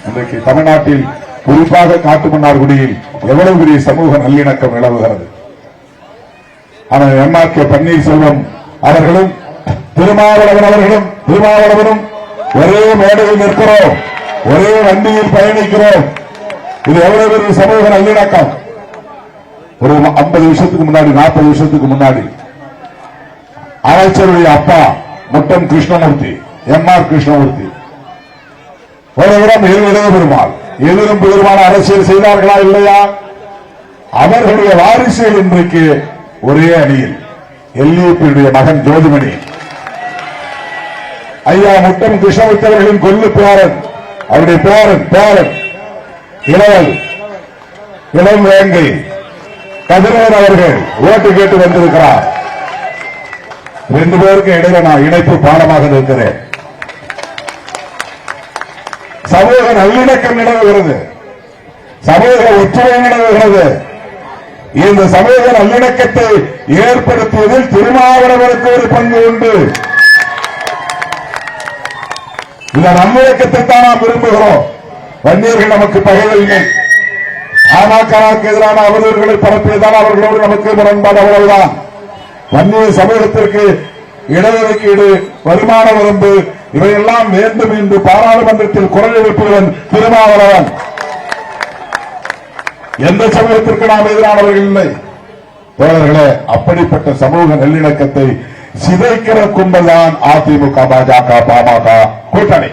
இன்றைக்கு தமிழ்நாட்டில் குறிப்பாக காட்டுமன்னார்குடியில் எவ்வளவு பெரிய சமூக நல்லிணக்கம் நிலவுகிறது. ஆனால் எம்.ஆர்.கே. பன்னீர்செல்வம் அவர்களும் திருமாவளவனும் ஒரே மேடையில் நிற்கிறோம், ஒரே வண்டியில் பயணிக்கிறோம். இது எவ்வளவு பெரிய சமூக நல்லிணக்கம். ஒரு 50 வருஷத்துக்கு முன்னாடி 40 வருஷத்துக்கு முன்னாடி அமைச்சருடைய அப்பா முட்டம் கிருஷ்ணமூர்த்தி, எம்.ஆர். கிருஷ்ணமூர்த்தி ஒருவரம் பெருமாள் எதிரும் பெருமான அரசியல் செய்தார்களா இல்லையா? அவர்களுடைய வாரிசுகள் இன்றைக்கு ஒரே அணியில் எல்லியுடைய மகன் ஜோதிமணி, ஐயா முட்டம் கிருஷ்ணமூர்த்தி அவர்களின் கொல்லு பேரன், அவருடைய பேரன் இளம் வேங்கை கதிரவன் அவர்கள் ஓட்டு கேட்டு வந்திருக்கிறார். 2 பேருக்கு இடையில நான் இணைப்பு பாடமாக இருக்கிறேன். சமூக நல்லிணக்கம் நிலவுகிறது, சமூக ஒற்றுமை நிலவுகிறது. இந்த சமூக நல்லிணக்கத்தை ஏற்படுத்தியதில் திருமாவளவனுக்கு ஒரு பங்கு உண்டு. இந்த நல்லிணக்கத்தை தான் நாம் விரும்புகிறோம். வன்னியர்கள் நமக்கு பகைகள் இல்லை. பாமகவுக்கு எதிரான அவதூறுகளை பரப்பியதால் அவர்களோடு நமக்கு முரண்பாடு அவ்வளவுதான். வன்னிய சமூகத்திற்கு இடஒதுக்கீடு, வருமான வரம்பு இவையெல்லாம் வேண்டும் என்று பாராளுமன்றத்தில் குரல் எழுப்பியவன் திருமாவளவன். எந்த சமூகத்திற்கு நாம் எதிரானவர்கள் இல்லை. தோழர்களே, அப்படிப்பட்ட சமூக நல்லிணக்கத்தை சிதைக்கிற கும்பல் தான் அதிமுக, பாஜக, பாமக கூட்டணி.